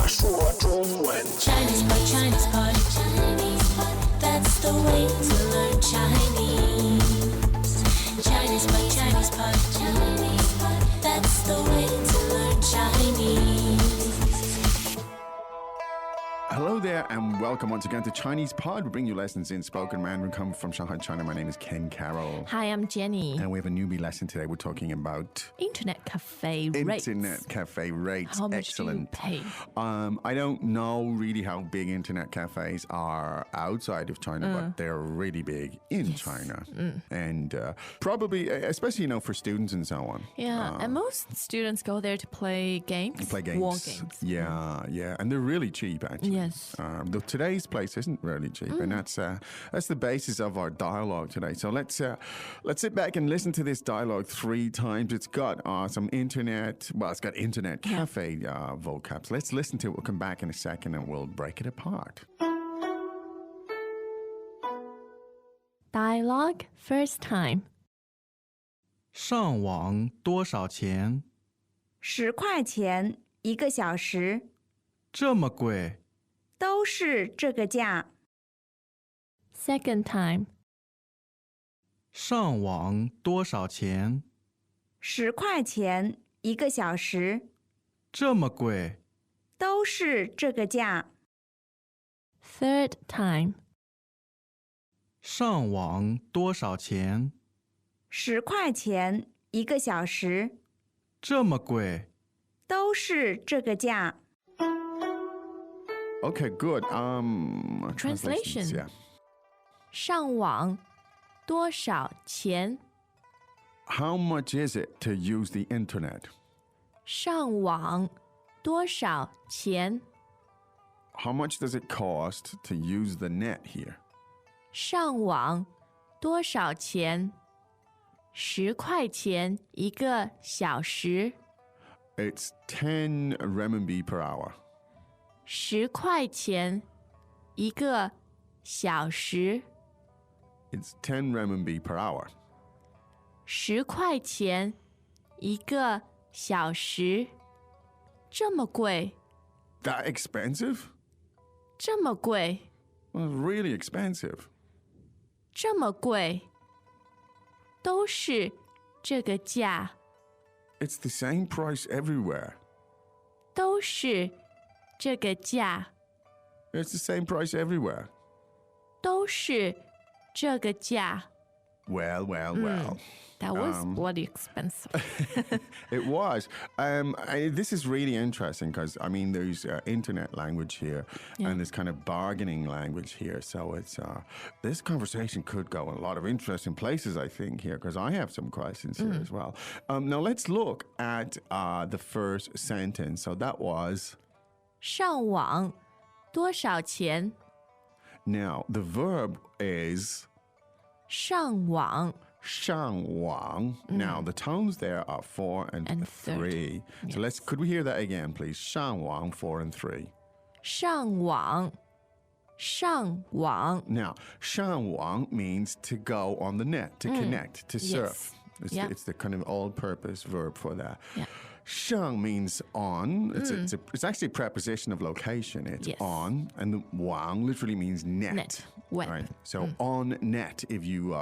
说中文。 Chinese pot, Chinese pot, Chinese pot. That's the way to learn Chinese. Chinese pot, Chinese pot, Chinese pot. That's the way to learn Chinese. Hello there and welcome once again to Chinese Pod. We bring you lessons in spoken Mandarin come from Shanghai, China. My name is Ken Carroll. Hi, I'm Jenny. And we have a newbie lesson today. We're talking about Internet cafe rates. internet cafe rates. How much Excellent. do you pay? I don't know really how big internet cafes are outside of China, but they're really big in China. And probably, especially, for students and so on. Yeah, and most students go there to play games. Play games. War games. Yeah. And they're really cheap, actually. Yes. Though today's place isn't really cheap, and that's the basis of our dialogue today. So let's sit back and listen to this dialogue 3 times. It's got some internet. Well, it's got internet cafe vocabs. Let's listen to it. We'll come back in a second and we'll break it apart. Dialogue first time. 上网多少钱？ 10块钱1个小时，这么贵？ 都是这个价。 Second time. 上网多少钱？ 10块钱1个小时，这么贵？ 都是这个价。 Third time. 上网多少钱？ 10块钱1个小时，这么贵？ 都是这个价。 Okay, good. Translation. Yeah. 上网多少钱？ How much is it to use the internet? 上网多少钱？ How much does it cost to use the net here? 上网多少钱？10块钱1个小时。 It's 10 renminbi per hour. 10块钱1个小时。 It's 10 renminbi per hour. 10块钱1个小时，这么贵？ That expensive? 这么贵？ Well, really expensive. 这么贵？都是这个价， It's the same price everywhere. 都是这个价， It's the same price everywhere. 都是这个价。 Well. That was bloody expensive. It was. This is really interesting because, there's internet language here and this kind of bargaining language here. So it's this conversation could go in a lot of interesting places, I think, here, because I have some questions here as well. Now, let's look at the first sentence. So that was... 上网多少钱？ Now, the verb is... 上网 上网. Now, the tones there are 4 and third. 3. So could we hear that again, please? 上网, 4 and 3. 上网上网 Now, 上网 means to go on the net, to connect, to surf. It's the kind of all-purpose verb for that. Yeah. 上 means on. It's actually a preposition of location. It's on, and the 网 literally means net. Net, web. Right. So on net, if you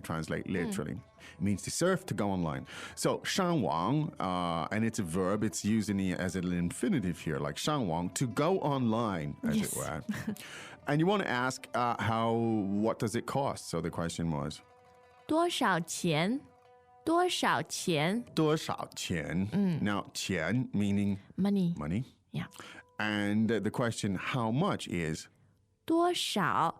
translate literally, it means to surf, to go online. So 上网, and it's a verb. It's used as an infinitive here, like 上网, to go online, as it were. And you want to ask what does it cost? So the question was 多少钱？多少钱？多少钱? Now, 钱 meaning Money. money. Yeah. And the question, how much, is 多少？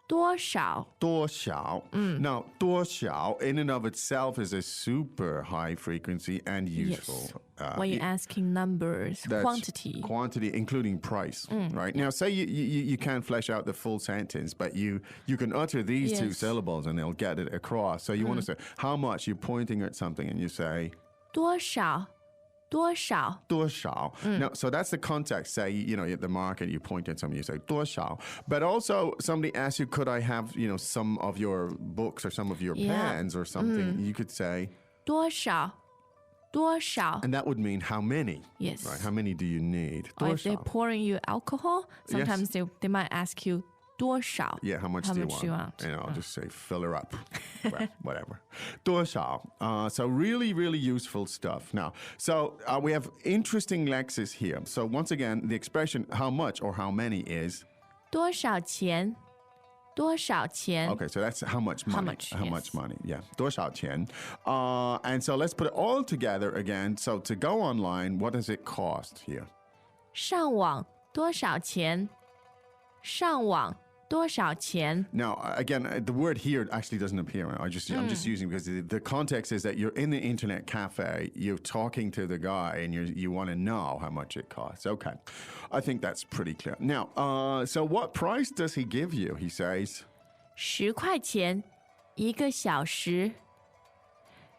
多少？多少? Now, 多少 in and of itself is a super high frequency and useful. When you're asking numbers, That's quantity. Quantity, including price, right? Now, say you can't flesh out the full sentence, but you can utter these 2 syllables and they'll get it across. So you want to say, how much? You're pointing at something and you say, 多少？多少？多少? Now, so that's the context. Say, at the market, you point at something, you say, 多少? But also, somebody asks you, could I have, some of your books or some of your pens or something? You could say, 多少？多少 And that would mean how many. Yes. Right? How many do you need? Or if 多 they're 少 pouring you alcohol, sometimes they might ask you 多少 Yeah, how much do you want? And I'll just say fill her up. Well, whatever. 多少 so really, really useful stuff. Now, so we have interesting lexes here. So once again, the expression how much or how many is 多少钱多少钱 okay. So that's how much money. How much, yes. money? Yeah. 多少钱 and so let's put it all together again. So to go online, what does it cost here? 上网多少钱上网多少钱 Now, again, the word here actually doesn't appear. I'm just using because the context is that you're in the internet cafe, you're talking to the guy, and you want to know how much it costs. Okay, I think that's pretty clear. Now, so what price does he give you? He says 10块钱一个小时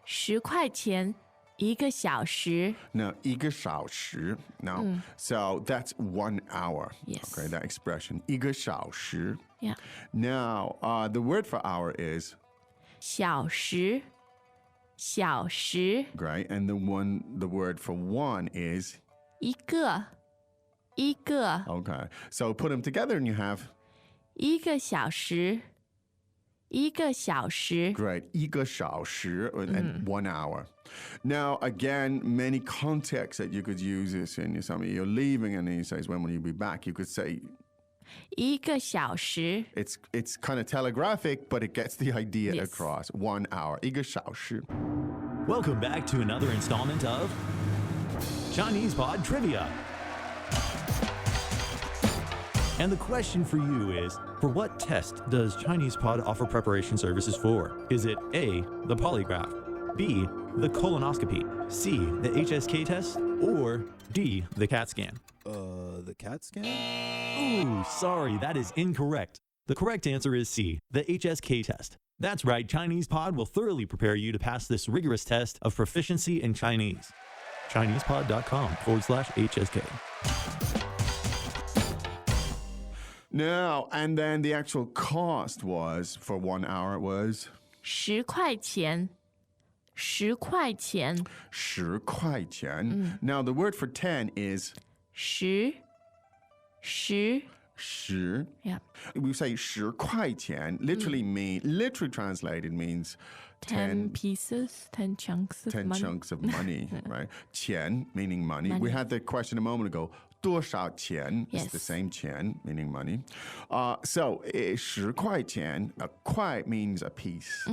10块钱一个小时 now 一个小时. Now, so that's 1 hour. Yes. Okay, that expression 一个小时. Yeah. Now, the word for hour is 小时小时 great, and the word for one is 一个 okay. So put them together, and you have 一个小时 great 一个小时 and 1 hour. Now, again, many contexts that you could use this in. You're leaving, and then he says, "When will you be back?" You could say 一个小时 it's kind of telegraphic, but it gets the idea Yes. across. 1 hour 一个小时. Welcome back to another installment of Chinese Pod Trivia. And the question for you is, for what test does Chinese Pod offer preparation services for? Is it A, the polygraph, B, the colonoscopy, C, the HSK test, or D, the CAT scan? The CAT scan? Ooh, sorry, that is incorrect. The correct answer is C, the HSK test. That's right, Chinese Pod will thoroughly prepare you to pass this rigorous test of proficiency in Chinese. ChinesePod.com/HSK. Now, and then the actual cost was for 1 hour was 10块钱10块钱10块钱. Now, the word for 10 is 10 10. Yeah. We say 10块钱, literally translated means 10 pieces 10 chunks of 10 money chunks of money, right? 钱 meaning money. We had the question a moment ago. 多少钱 is the Yes. same 钱 meaning money. So 10块钱, a 块 means a piece,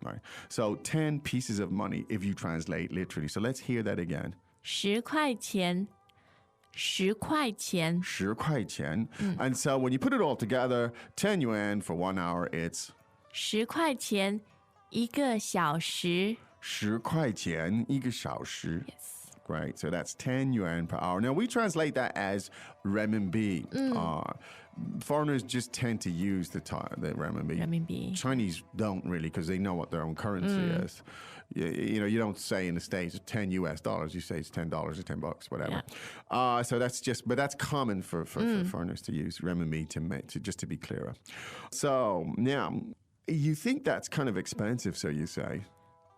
right? So 10 pieces of money if you translate literally. So let's hear that again. 10块钱10块钱10块钱. And so when you put it all together, 10 yuan for 1 hour, it's 10块钱一个小时10块钱一个小时. Yes. Right, so that's 10 yuan per hour. Now, we translate that as renminbi. Foreigners just tend to use the renminbi. Renminbi. Chinese don't really because they know what their own currency is. You don't say in the States 10 US dollars. You say it's $10 or $10, whatever. So but that's common for foreigners to use renminbi just to be clearer. So now, you think that's kind of expensive, so you say.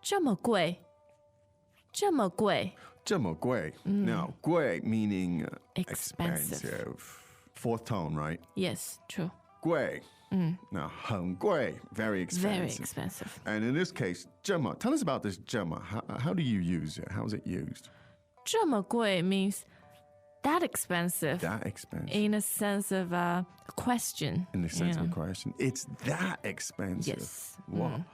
这么贵这么贵这么贵. Now, 贵 meaning Expensive. expensive. Fourth tone, right? Yes, true. 贵. Now, 很贵, very expensive. Very expensive. And in this case, 这么. Tell us about this 这么. How do you use it? How is it used? 这么贵 means that expensive That expensive. in a sense of a question. In the sense you of know. the question. It's that expensive. Yes. Wow.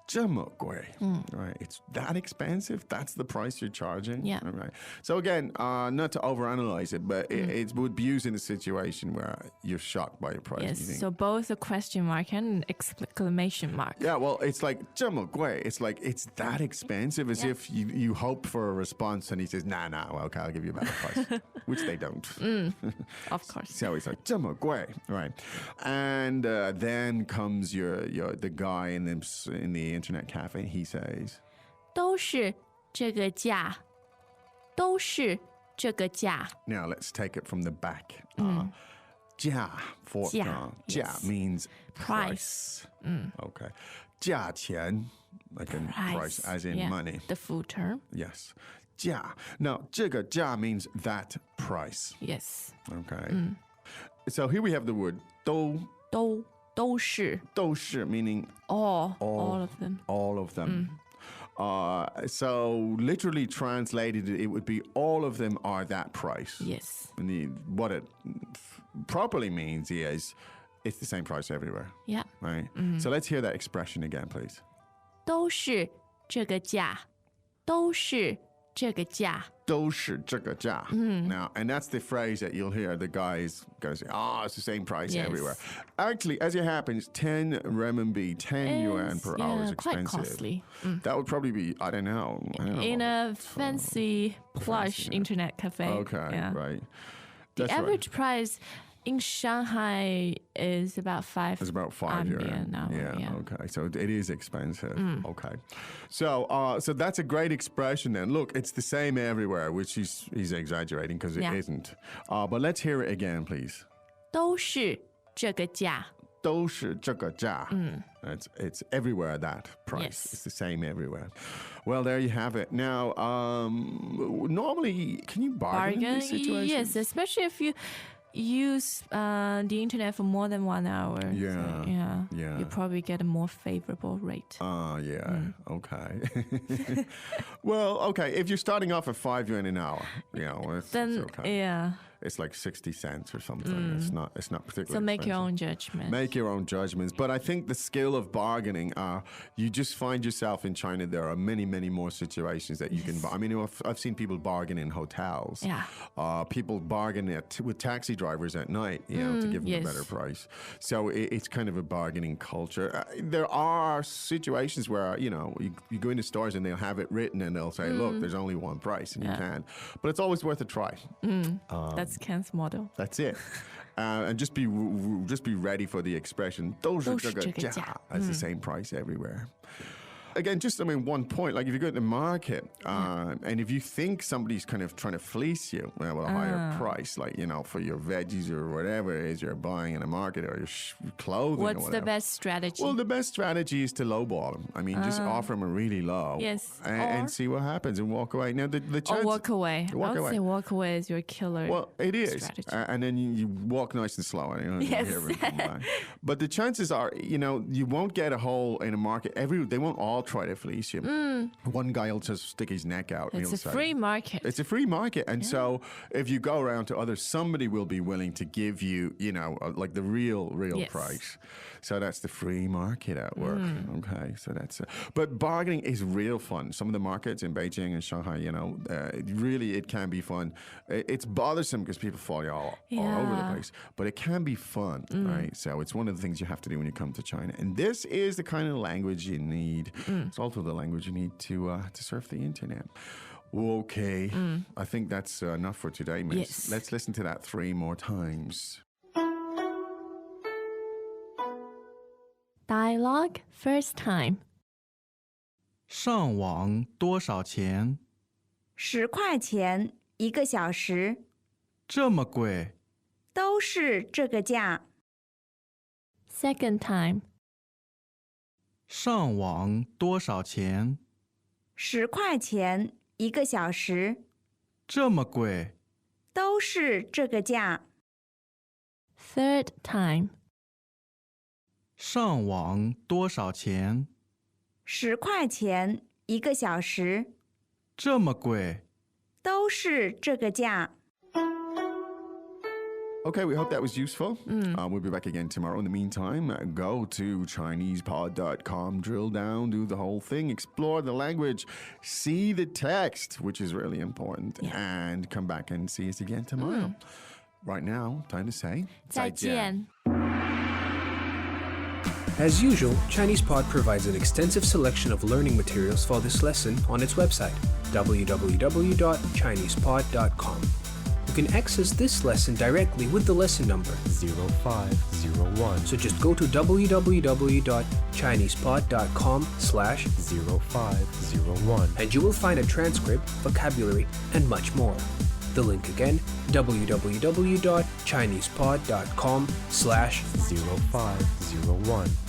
这么贵. Right. It's that expensive. That's the price you're charging. Yeah. All right. So again, not to overanalyze it, but it would be used in a situation where you're shocked by your price. Yes, You think, so both a question mark and an exclamation mark. yeah, well, it's like 这么贵. It's like it's that expensive, as Yeah. if you hope for a response and he says, nah, okay, I'll give you a better price, which they don't. Of course. So it's like 这么贵, right? And then comes the guy in the internet cafe. He says, 都是这个价都是这个价 now let's take it from the back. 价 for 价, Jia yes. means Price. price. Okay. 价钱, like in price, as in yeah, money. The full term. Yes. 价. Now, 这个价 means that price. Yes. Okay. So here we have the word 都是都是 meaning all of them. all of them. So literally translated, it would be all of them are that price. Yes. And what it properly means is it's the same price everywhere. Yeah. Right? So let's hear that expression again, please. 都是这个价，都是这个价。都是这个价. Now, and that's the phrase that you'll hear the guys go say, it's the same price Yes. everywhere. Actually, as it happens, 10 renminbi, 10 yuan per hour is quite expensive. costly. That would probably be, I don't know. In a fancy, plush internet cafe. Okay, yeah. right. The That's right. average price in Shanghai is about 5. It's about 5 yuan yuan. an hour. Yeah. Okay. So it is expensive. Okay. So that's a great expression then. Look, it's the same everywhere, which he's exaggerating because it Yeah. isn't. But let's hear it again, please. 都是这个价。都是这个价. It's everywhere that price. Yes. It's the same everywhere. Well, there you have it. Now, normally, can you bargain in these situations? Yes, especially if you use the internet for more than 1 hour. Yeah, So, yeah. yeah. You probably get a more favorable rate. Yeah. Okay. Well, okay. If you're starting off at 5 yuan an hour, it's Then okay. yeah. It's like 60 cents or something. It's not particularly So make your expensive. own judgment. Make your own judgments. But I think the skill of bargaining, you just find yourself in China, there are many, many more situations that you can buy. I mean, I've seen people bargain in hotels. Yeah. People bargain with taxi drivers at night, to give them yes. a better price. So it's kind of a bargaining culture. There are situations where, you go into stores and they'll have it written and they'll say, look, there's only one price and you can. But it's always worth a try. That's Ken's model. That's it. And just be ready for the expression 都是这个价 as the same price everywhere. Again, just, 1 point, like if you go to the market and if you think somebody's kind of trying to fleece you with a higher price, like, for your veggies or whatever it is you're buying in the market or your clothing or What's whatever. the best strategy? Well, the best strategy is to lowball them. I mean, just offer them a really low. Yes. And see what happens and walk away. Now, the chance... Or walk away. Walk I would away. say walk away is your killer. Well, it is. Strategy. And then you walk nice and slow. And you don't Yes. hear everything back. But the chances are, you won't get a hole in a market. They won't all try to fleece you. One guy will just stick his neck out. And It's he'll a say, free market. It's a free market. And so if you go around to others, somebody will be willing to give you, like the real Yes. price. So that's the free market at work. Okay. So that's but bargaining is real fun. Some of the markets in Beijing and Shanghai, it can be fun. It's bothersome because people fall all over the place, but it can be fun, right? So it's one of the things you have to do when you come to China. And this is the kind of language you need. It's also the language you need to surf the internet. Okay. I think that's enough for today, Miss. Yes. Let's listen to that 3 more times. Dialogue first time. 上网多少钱？ 10块钱1个小时，这么贵？都是这个价。 Second time. 上网多少钱？ 10块钱1个小时，这么贵？都是这个价。 Third time. 上网多少钱？ 10块钱1个小时，这么贵？都是这个价。 Okay, we hope that was useful. We'll be back again tomorrow. In the meantime, go to ChinesePod.com, drill down, do the whole thing, explore the language, see the text, which is really important, and come back and see us again tomorrow. Right now, time to say 再见. As usual, ChinesePod provides an extensive selection of learning materials for this lesson on its website, www.chinesepod.com. You can access this lesson directly with the lesson number 0501. So just go to www.chinesepod.com/0501 and you will find a transcript, vocabulary, and much more. The link again, www.chinesepod.com/0501.